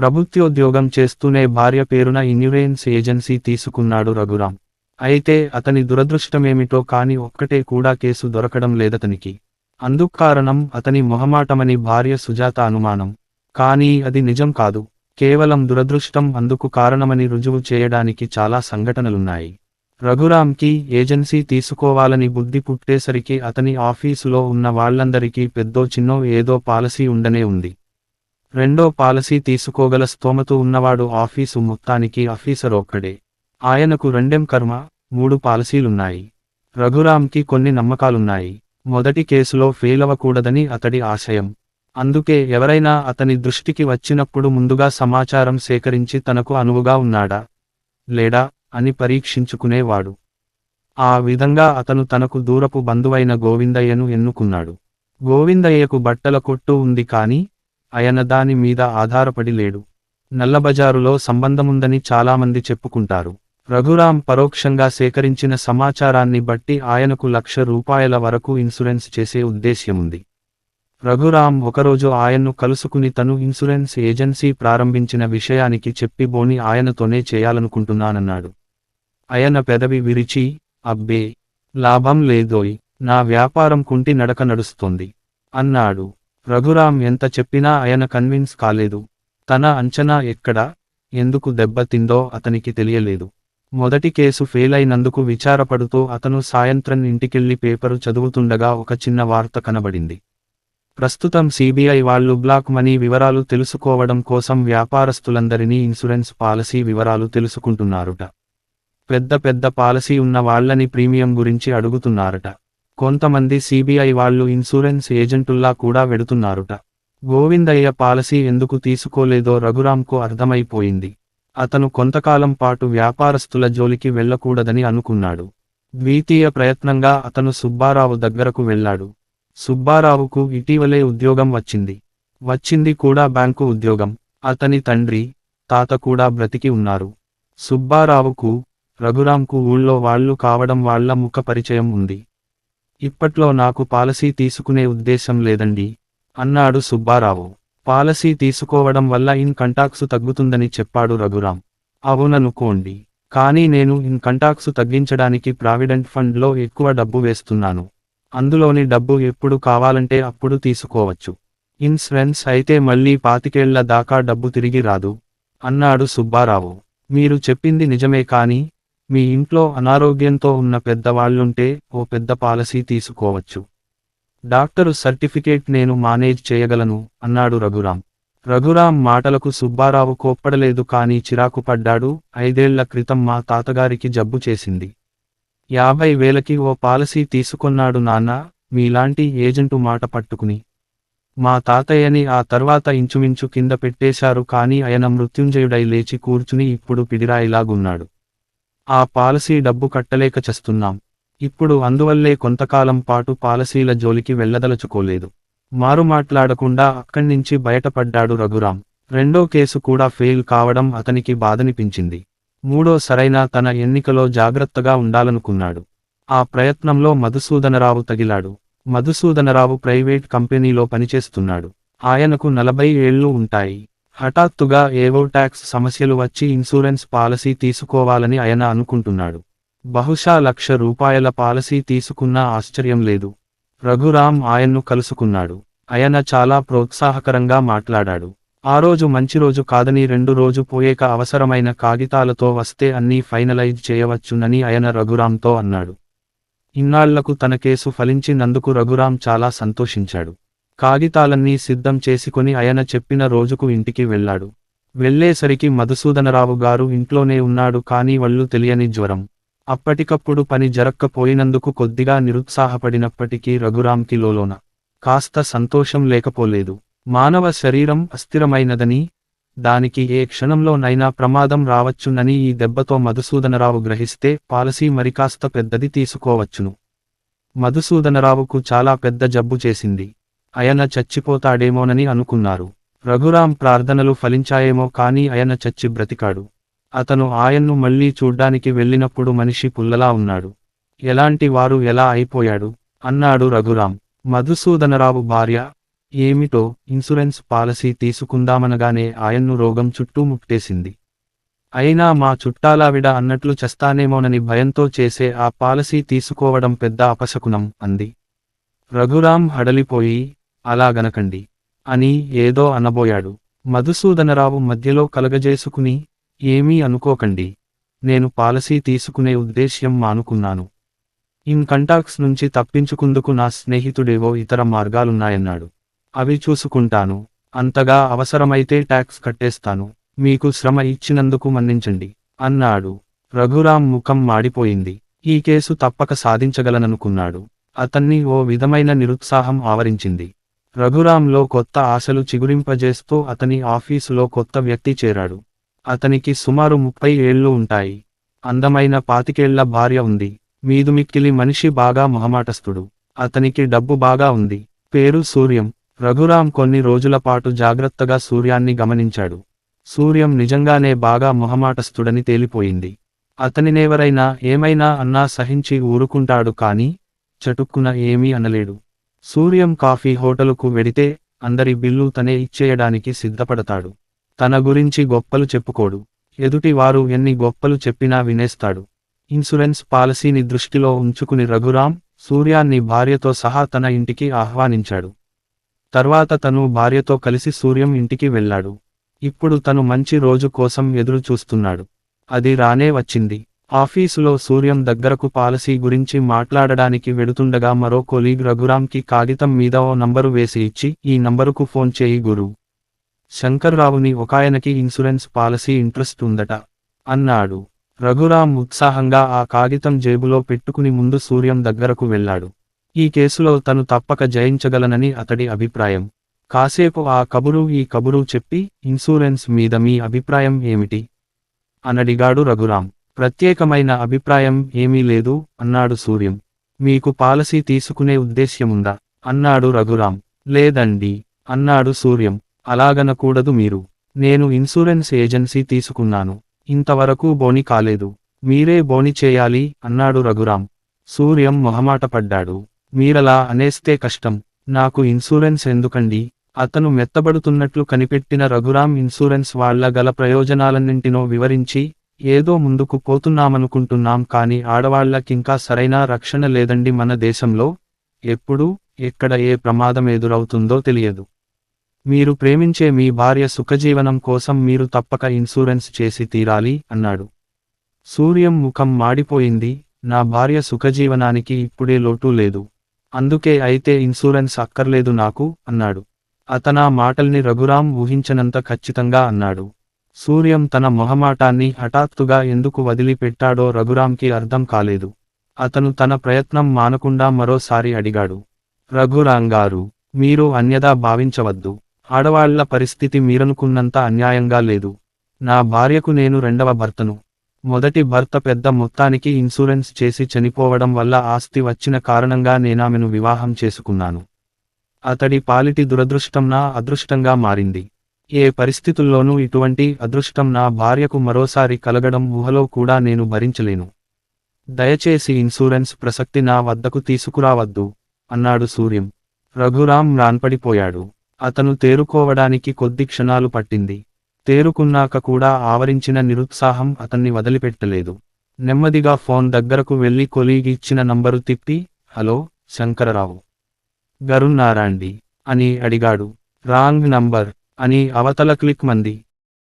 ప్రభుత్వోద్యోగం చేస్తూనే భార్య పేరున ఇన్యూరెన్స్ ఏజెన్సీ తీసుకున్నాడు రఘురాం. అయితే అతని దురదృష్టమేమిటో కాని ఒక్కటే కూడా కేసు దొరకడం లేదతనికి. అందుక్కారణం అతని మొహమాటమని భార్య సుజాత అనుమానం. కానీ అది నిజం కాదు. కేవలం దురదృష్టం అందుకు కారణమని రుజువు చేయడానికి చాలా సంఘటనలున్నాయి. రఘురాంకి ఏజెన్సీ తీసుకోవాలని బుద్ధి పుట్టేసరికి అతని ఆఫీసులో ఉన్న వాళ్లందరికీ పెద్దో చిన్నో ఏదో పాలసీ ఉండనే ఉంది. రెండో పాలసీ తీసుకోగల స్తోమత ఉన్నవాడు ఆఫీసు మొత్తానికి ఆఫీసర్ ఒక్కడే. ఆయనకు రెండేం కర్మ, 3 పాలసీలున్నాయి. రఘురాంకి కొన్ని నమ్మకాలున్నాయి. మొదటి కేసులో ఫెయిలవకూడదని అతడి ఆశయం. అందుకే ఎవరైనా అతని దృష్టికి వచ్చినప్పుడు ముందుగా సమాచారం సేకరించి తనకు అనువుగా ఉన్నాడా లేడా అని పరీక్షించుకునేవాడు. ఆ విధంగా అతను తనకు దూరపు బంధువైన గోవిందయ్యను ఎన్నుకున్నాడు. గోవిందయ్యకు బట్టల కొట్టు ఉంది కాని ఆయన దాని మీద ఆధారపడి లేడు. నల్లబజారులో సంబంధముందని చాలామంది చెప్పుకుంటారు. రఘురాం పరోక్షంగా సేకరించిన సమాచారాన్ని బట్టి ఆయనకు ₹1,00,000 వరకు ఇన్సూరెన్స్ చేసే ఉద్దేశ్యముంది. రఘురాం ఒకరోజు ఆయన్ను కలుసుకుని తను ఇన్సూరెన్స్ ఏజెన్సీ ప్రారంభించిన విషయానికి చెప్పి బోని ఆయనతోనే చేయాలనుకుంటున్నానన్నాడు. ఆయన పెదవి విరిచి, అబ్బే, లాభం లేదోయ్, నా వ్యాపారం కుంటి నడక నడుస్తోంది అన్నాడు. రఘురాం ఎంత చెప్పినా ఆయన కన్విన్స్ కాలేదు. తన అంచనా ఎక్కడ, ఎందుకు దెబ్బతిందో అతనికి తెలియలేదు. మొదటి కేసు ఫెయిలైనందుకు విచారపడుతూ అతను సాయంత్రం ఇంటికెళ్లి పేపరు చదువుతుండగా ఒక చిన్న వార్త కనబడింది. ప్రస్తుతం సిబిఐ వాళ్ళు బ్లాక్ మనీ వివరాలు తెలుసుకోవడం కోసం వ్యాపారస్తులందరినీ ఇన్సూరెన్స్ పాలసీ వివరాలు తెలుసుకుంటున్నారుట. పెద్ద పెద్ద పాలసీ ఉన్న వాళ్లని ప్రీమియం గురించి అడుగుతున్నారట. కొంతమంది సిబిఐ వాళ్ళు ఇన్సూరెన్స్ ఏజెంటుల్లా కూడా వెడుతున్నారుట. గోవిందయ్య పాలసీ ఎందుకు తీసుకోలేదో రఘురాంకు అర్థమైపోయింది. అతను కొంతకాలం పాటు వ్యాపారస్తుల జోలికి వెళ్లకూడదని అనుకున్నాడు. ద్వితీయ ప్రయత్నంగా అతను సుబ్బారావు దగ్గరకు వెళ్లాడు. సుబ్బారావుకు ఇటీవలే ఉద్యోగం వచ్చింది కూడా బ్యాంకు ఉద్యోగం. అతని తండ్రి, తాత కూడా బ్రతికి ఉన్నారు. సుబ్బారావుకు, రఘురాంకు ఊళ్ళో వాళ్ళు కావడం వాళ్ల ముఖ పరిచయం ఉంది. ఇప్పట్లో నాకు పాలసీ తీసుకునే ఉద్దేశం లేదండి అన్నాడు సుబ్బారావు. పాలసీ తీసుకోవడం వల్ల ఇన్కమ్ టాక్స్ తగ్గుతుందని చెప్పాడు రఘురాం. అవుననుకోండి, కానీ నేను ఇన్కమ్ టాక్స్ తగ్గించడానికి ప్రావిడెంట్ ఫండ్లో ఎక్కువ డబ్బు వేస్తున్నాను. అందులోని డబ్బు ఎప్పుడు కావాలంటే అప్పుడు తీసుకోవచ్చు. ఇన్సూరెన్స్ అయితే మళ్ళీ 25 ఏళ్ల దాకా డబ్బు తిరిగి రాదు అన్నాడు సుబ్బారావు. మీరు చెప్పింది నిజమే కానీ మీ ఇంట్లో అనారోగ్యంతో ఉన్న పెద్దవాళ్లుంటే ఓ పెద్ద పాలసీ తీసుకోవచ్చు. డాక్టరు సర్టిఫికేట్ నేను మేనేజ్ చేయగలను అన్నాడు రఘురాం. రఘురాం మాటలకు సుబ్బారావు కోప్పడలేదు కానీ చిరాకు పడ్డాడు. 5 ఏళ్ల క్రితం మా తాతగారికి జబ్బు చేసింది. 50,000కి ఓ పాలసీ తీసుకొన్నాడు నాన్న, మీలాంటి ఏజెంటు మాట పట్టుకుని. మా తాతయ్యని ఆ తర్వాత ఇంచుమించు కింద పెట్టేశారు కానీ ఆయన మృత్యుంజయుడై లేచి కూర్చుని ఇప్పుడు పిడిరాయిలాగున్నాడు. ఆ పాలసీ డబ్బు కట్టలేక చస్తున్నాం. ఇప్పుడు అందువల్లే కొంతకాలం పాటు పాలసీల జోలికి వెళ్లదలుచుకోలేదు. మారుమాట్లాడకుండా అక్కడ్నించి బయటపడ్డాడు రఘురాం. రెండో కేసు కూడా ఫెయిల్ కావడం అతనికి బాధనిపించింది. మూడో సరైన తన ఎన్నికలో జాగ్రత్తగా ఉండాలనుకున్నాడు. ఆ ప్రయత్నంలో మధుసూదనరావు తగిలాడు. మధుసూదనరావు ప్రైవేట్ కంపెనీలో పనిచేస్తున్నాడు. ఆయనకు 40 ఏళ్లు ఉంటాయి. హఠాత్తుగా ఏవో ట్యాక్స్ సమస్యలు వచ్చి ఇన్సూరెన్స్ పాలసీ తీసుకోవాలని ఆయన అనుకుంటున్నాడు. బహుశా ₹1,00,000 పాలసీ తీసుకున్నా ఆశ్చర్యం లేదు. రఘురాం ఆయన్ను కలుసుకున్నాడు. ఆయన చాలా ప్రోత్సాహకరంగా మాట్లాడాడు. ఆ రోజు మంచి రోజు కాదని 2 రోజు పోయేక అవసరమైన కాగితాలతో వస్తే అన్నీ ఫైనలైజ్ చేయవచ్చునని ఆయన రఘురాంతో అన్నాడు. ఇన్నాళ్లకు తన కేసు ఫలించినందుకు రఘురాం చాలా సంతోషించాడు. కాగితాలన్నీ సిద్ధం చేసుకొని ఆయన చెప్పిన రోజుకు ఇంటికి వెళ్లాడు. వెళ్లేసరికి మధుసూదనరావు గారు ఇంట్లోనే ఉన్నాడు కానీ వళ్ళు తెలియని జ్వరం. అప్పటికప్పుడు పని జరక్కపోయినందుకు కొద్దిగా నిరుత్సాహపడినప్పటికీ రఘురాంకి లోలోన కాస్త సంతోషం లేకపోలేదు. మానవ శరీరం అస్థిరమైనదని, దానికి ఏ క్షణంలోనైనా ప్రమాదం రావచ్చునని ఈ దెబ్బతో మధుసూదనరావు గ్రహిస్తే పాలసీ మరికాస్త పెద్దది తీసుకోవచ్చును. మధుసూదనరావుకు చాలా పెద్ద జబ్బు చేసింది. ఆయన చచ్చిపోతాడేమోనని అనుకున్నారు. రఘురాం ప్రార్థనలు ఫలించాయేమో కానీ ఆయన చచ్చి బ్రతికాడు. అతను ఆయన్ను మళ్లీ చూడ్డానికి వెళ్ళినప్పుడు మనిషి పుల్లలా ఉన్నాడు. ఎలాంటి వారు ఎలా అయిపోయాడు అన్నాడు రఘురాం. మధుసూదనరావు భార్య, ఏమిటో ఇన్సూరెన్స్ పాలసీ తీసుకుందామనగానే ఆయన్ను రోగం చుట్టూ ముట్టేసింది. అయినా మా చుట్టాలావిడ అన్నట్లు చస్తానేమోనని భయంతో చేసే ఆ పాలసీ తీసుకోవడం పెద్ద అపశకునం అంది. రఘురాం హడలిపోయి, అలాగనకండి అని ఏదో అనబోయాడు. మధుసూదనరావు మధ్యలో కలగజేసుకుని, ఏమీ అనుకోకండి. నేను పాలసీ తీసుకునే ఉద్దేశ్యం మానుకున్నాను. ఇన్కంటాక్స్ నుంచి తప్పించుకుందుకు నా స్నేహితుడేవో ఇతర మార్గాలున్నాయన్నాడు. అవి చూసుకుంటాను. అంతగా అవసరమైతే ట్యాక్స్ కట్టేస్తాను. మీకు శ్రమ ఇచ్చినందుకు మన్నించండి అన్నాడు. రఘురాం ముఖం మాడిపోయింది. ఈ కేసు తప్పక సాధించగలననుకున్నాడు. అతన్ని ఓ విధమైన నిరుత్సాహం ఆవరించింది. రఘురాంలో కొత్త ఆశలు చిగురింపజేస్తూ అతని ఆఫీసులో కొత్త వ్యక్తి చేరాడు. అతనికి సుమారు 30 ఏళ్లు ఉంటాయి. అందమైన 25 ఏళ్ల భార్య ఉంది. మీదుమిక్కిలి మనిషి, బాగా మొహమాటస్థుడు. అతనికి డబ్బు బాగా ఉంది. పేరు సూర్యం. రఘురాం కొన్ని రోజుల పాటు జాగ్రత్తగా సూర్యాన్ని గమనించాడు. సూర్యం నిజంగానే బాగా మొహమాటస్థుడని తేలిపోయింది. అతనినేవరైనా ఏమైనా అన్నా సహించి ఊరుకుంటాడు కానీ చటుక్కున ఏమీ అనలేడు. సూర్యం కాఫీ హోటలుకు వెడితే అందరి బిల్లు తనే ఇచ్చేయడానికి సిద్ధపడతాడు. తన గురించి గొప్పలు చెప్పుకోడు. ఎదుటి వారు ఎన్ని గొప్పలు చెప్పినా వినేస్తాడు. ఇన్సూరెన్స్ పాలసీని దృష్టిలో ఉంచుకుని రఘురాం సూర్యాన్ని భార్యతో సహా తన ఇంటికి ఆహ్వానించాడు. తర్వాత తను భార్యతో కలిసి సూర్యం ఇంటికి వెళ్ళాడు. ఇప్పుడు తను మంచి రోజు కోసం ఎదురు చూస్తున్నాడు. అది రానే వచ్చింది. ఆఫీసులో సూర్యం దగ్గరకు పాలసీ గురించి మాట్లాడడానికి వెడుతుండగా మరో కొలీగ్ రఘురాంకి కాగితం మీద ఓ నంబరు వేసి ఇచ్చి, ఈ నంబరుకు ఫోన్ చేయి గురు. శంకర్రావుని ఒకాయనకి ఇన్సూరెన్స్ పాలసీ ఇంట్రెస్ట్ ఉందట అన్నాడు. రఘురాం ఉత్సాహంగా ఆ కాగితం జేబులో పెట్టుకుని ముందు సూర్యం దగ్గరకు వెళ్ళాడు. ఈ కేసులో తను తప్పక జయించగలనని అతడి అభిప్రాయం. కాసేపు ఆ కబురు ఈ కబురు చెప్పి, ఇన్సూరెన్స్ మీద మీ అభిప్రాయం ఏమిటి అనడిగాడు రఘురాం. ప్రత్యేకమైన అభిప్రాయం ఏమీ లేదు అన్నాడు సూర్యం. మీకు పాలసీ తీసుకునే ఉద్దేశ్యముందా అన్నాడు రఘురాం. లేదండి అన్నాడు సూర్యం. అలాగనకూడదు మీరు. నేను ఇన్సూరెన్స్ ఏజెన్సీ తీసుకున్నాను. ఇంతవరకు బోని కాలేదు. మీరే బోని చేయాలి అన్నాడు రఘురాం. సూర్యం మొహమాటపడ్డాడు. మీరలా అనేస్తే కష్టం. నాకు ఇన్సూరెన్స్ ఎందుకండి? అతను మెత్తబడుతున్నట్లు కనిపెట్టిన రఘురాం ఇన్సూరెన్స్ వాళ్ళ గల ప్రయోజనాలన్నింటినో వివరించి, ఏదో ముందుకు పోతున్నామనుకుంటున్నాం కానీ ఆడవాళ్లకింకా సరైన రక్షణ లేదండి మన దేశంలో. ఎప్పుడు ఎక్కడ ఏ ప్రమాదం ఎదురవుతుందో తెలియదు. మీరు ప్రేమించే మీ భార్య సుఖజీవనం కోసం మీరు తప్పక ఇన్సూరెన్స్ చేసి తీరాలి అన్నాడు. సూర్యం ముఖం మాడిపోయింది. నా భార్య సుఖజీవనానికి ఇప్పుడే లోటు లేదు. అందుకే అయితే ఇన్సూరెన్స్ అక్కర్లేదు నాకు అన్నాడు. అతనా మాటల్ని రఘురాం ఊహించనంత ఖచ్చితంగా అన్నాడు. సూర్యం తన మొహమాటాన్ని హఠాత్తుగా ఎందుకు వదిలిపెట్టాడో రఘురాంకి అర్థం కాలేదు. అతను తన ప్రయత్నం మానకుండా మరోసారి అడిగాడు. రఘురాంగారు, మీరు అన్యదా భావించవద్దు. ఆడవాళ్ల పరిస్థితి మీరనుకున్నంత అన్యాయంగా లేదు. నా భార్యకు నేను రెండవ భర్తను. మొదటి భర్త పెద్ద మొత్తానికి ఇన్సూరెన్స్ చేసి చనిపోవడం వల్ల ఆస్తి వచ్చిన కారణంగా నేనామెను వివాహం చేసుకున్నాను. అతడి పాలిటి దురదృష్టం నా అదృష్టంగా మారింది. ఏ పరిస్థితుల్లోనూ ఇటువంటి అదృష్టం నా భార్యకు మరోసారి కలగడం ఊహలో కూడా నేను భరించలేను. దయచేసి ఇన్సూరెన్స్ ప్రసక్తి నా వద్దకు తీసుకురావద్దు అన్నాడు సూర్యం. రఘురాం మ్రాన్పడిపోయాడు. అతను తేరుకోవడానికి కొద్ది క్షణాలు పట్టింది. తేరుకున్నాక కూడా ఆవరించిన నిరుత్సాహం అతన్ని వదిలిపెట్టలేదు. నెమ్మదిగా ఫోన్ దగ్గరకు వెళ్లి కొలీగ్ ఇచ్చిన నంబరు తిప్పి, హలో శంకరరావు గరున్నారాండి అని అడిగాడు. రాంగ్ నంబర్ అని అవతల క్లిక్ మంది.